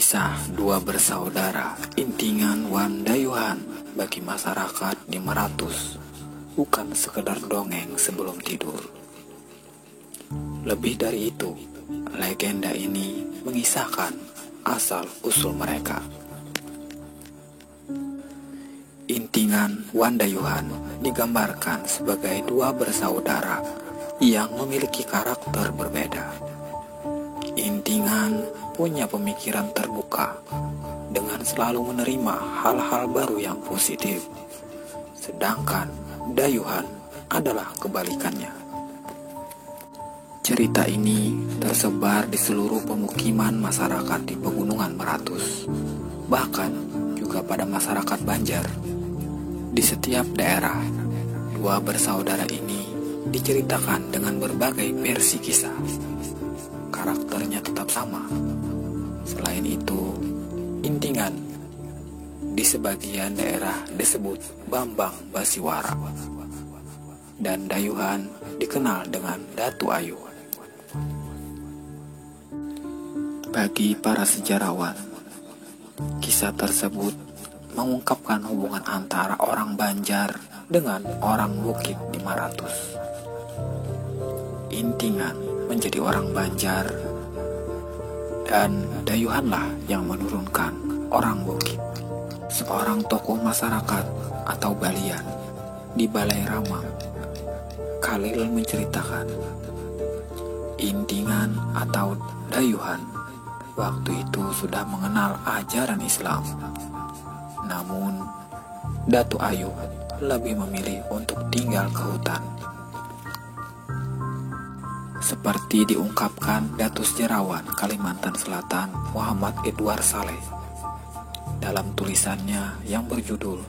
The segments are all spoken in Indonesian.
Kisah dua bersaudara Intingan Wan Dayuhan bagi masyarakat di Maratus bukan sekedar dongeng sebelum tidur. Lebih dari itu, legenda ini mengisahkan asal-usul mereka. Intingan Wan Dayuhan digambarkan sebagai dua bersaudara yang memiliki karakter berbeda. Intingan punya pemikiran terbuka dengan selalu menerima hal-hal baru yang positif, sedangkan Dayuhan adalah kebalikannya. Cerita ini tersebar di seluruh pemukiman masyarakat di pegunungan Maratus, bahkan juga pada masyarakat Banjar. Di setiap daerah, dua bersaudara ini diceritakan dengan berbagai versi kisah. Karakternya tetap sama. Selain itu, Intingan di sebagian daerah disebut Bambang Basiwara, dan Dayuhan dikenal dengan Datu Ayu. Bagi para sejarawan, kisah tersebut mengungkapkan hubungan antara orang Banjar dengan orang Bukit di Maratus. Intingan menjadi orang Banjar, dan Dayuhanlah yang menurunkan orang Bukit, seorang tokoh masyarakat atau balian di Balai Ramang. Khalil menceritakan, Intingan atau Dayuhan waktu itu sudah mengenal ajaran Islam. Namun, Datu Ayu lebih memilih untuk tinggal ke hutan. Seperti diungkapkan Datu Sejarawan Kalimantan Selatan Muhammad Edward Saleh dalam tulisannya yang berjudul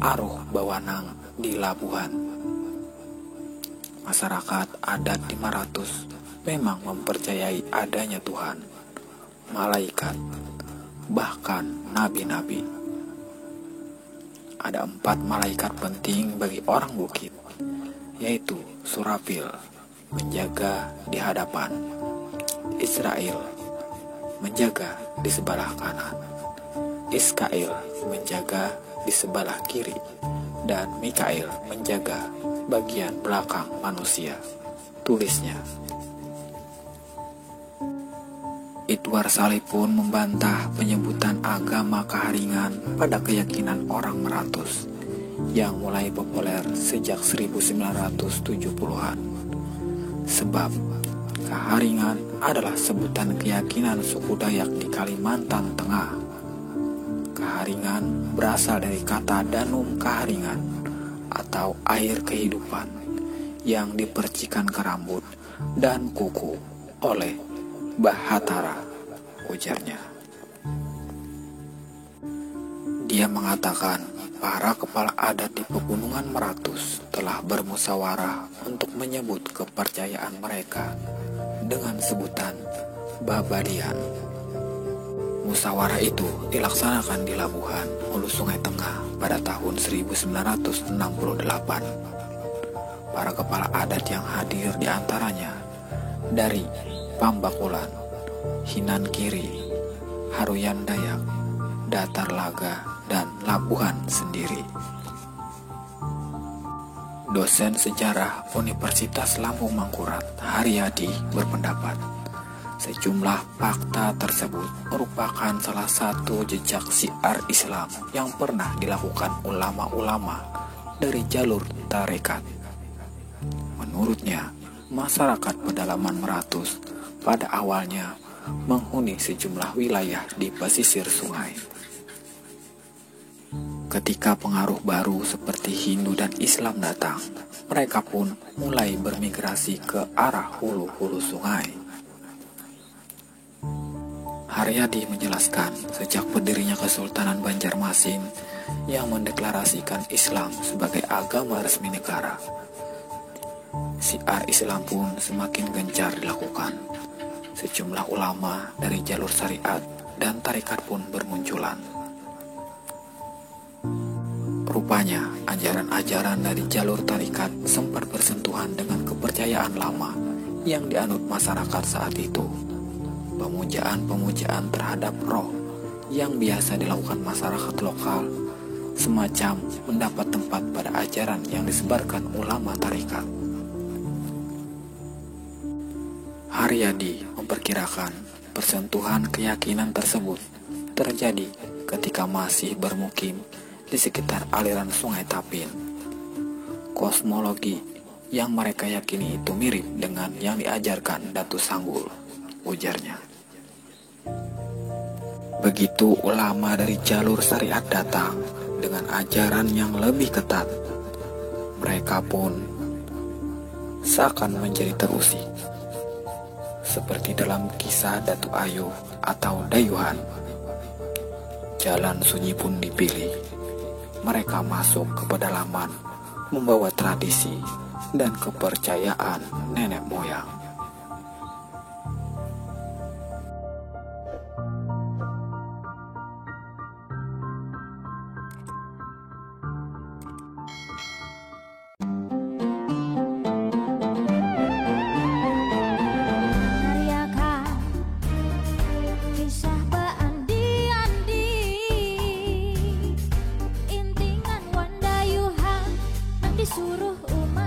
Aruh Bawanang di Labuhan. Masyarakat adat di Maratus memang mempercayai adanya Tuhan, malaikat, bahkan nabi-nabi. Ada 4 malaikat penting bagi orang Bukit, yaitu Surafil, menjaga di hadapan, Israel menjaga di sebelah kanan, Iskail menjaga di sebelah kiri, dan Mikail menjaga bagian belakang manusia, tulisnya. Edward Saleh pun membantah penyebutan agama Kaharingan pada keyakinan orang Maratus yang mulai populer sejak 1970-an. Sebab Kaharingan adalah sebutan keyakinan suku Dayak di Kalimantan Tengah. Kaharingan berasal dari kata danum kaharingan atau air kehidupan yang dipercikan ke rambut dan kuku oleh Bahatara, ujarnya. Dia mengatakan para kepala adat di pegunungan Maratus telah bermusyawarah untuk menyebut kepercayaan mereka dengan sebutan Babadian. Musyawarah itu dilaksanakan di Labuhan, Hulu Sungai Tengah pada tahun 1968. Para kepala adat yang hadir diantaranya dari Pambakulan, Hinan Kiri, Haruyan Dayak, Datar Laga, dan Labuhan sendiri. Dosen sejarah Universitas Lampung Mangkurat, Haryadi, berpendapat sejumlah fakta tersebut merupakan salah satu jejak syiar Islam yang pernah dilakukan ulama-ulama dari jalur tarekat. Menurutnya, masyarakat pedalaman Maratus pada awalnya menghuni sejumlah wilayah di pesisir sungai. Ketika pengaruh baru seperti Hindu dan Islam datang, mereka pun mulai bermigrasi ke arah hulu-hulu sungai. Haryadi menjelaskan sejak berdirinya Kesultanan Banjarmasin yang mendeklarasikan Islam sebagai agama resmi negara, syiar Islam pun semakin gencar dilakukan. Sejumlah ulama dari jalur syariat dan tarekat pun bermunculan. Rupanya, ajaran-ajaran dari jalur tarekat sempat bersentuhan dengan kepercayaan lama yang dianut masyarakat saat itu. Pemujaan-pemujaan terhadap roh yang biasa dilakukan masyarakat lokal, semacam mendapat tempat pada ajaran yang disebarkan ulama tarekat. Haryadi memperkirakan persentuhan keyakinan tersebut terjadi ketika masih bermukim di sekitar aliran Sungai Tapin. Kosmologi yang mereka yakini itu mirip dengan yang diajarkan Datu Sanggul, ujarnya. Begitu ulama dari jalur syariat datang dengan ajaran yang lebih ketat, mereka pun seakan menjadi terusik. Seperti dalam kisah Datu Ayu atau Dayuhan, jalan sunyi pun dipilih. Mereka masuk ke pedalaman membawa tradisi dan kepercayaan nenek moyang. Suruh umat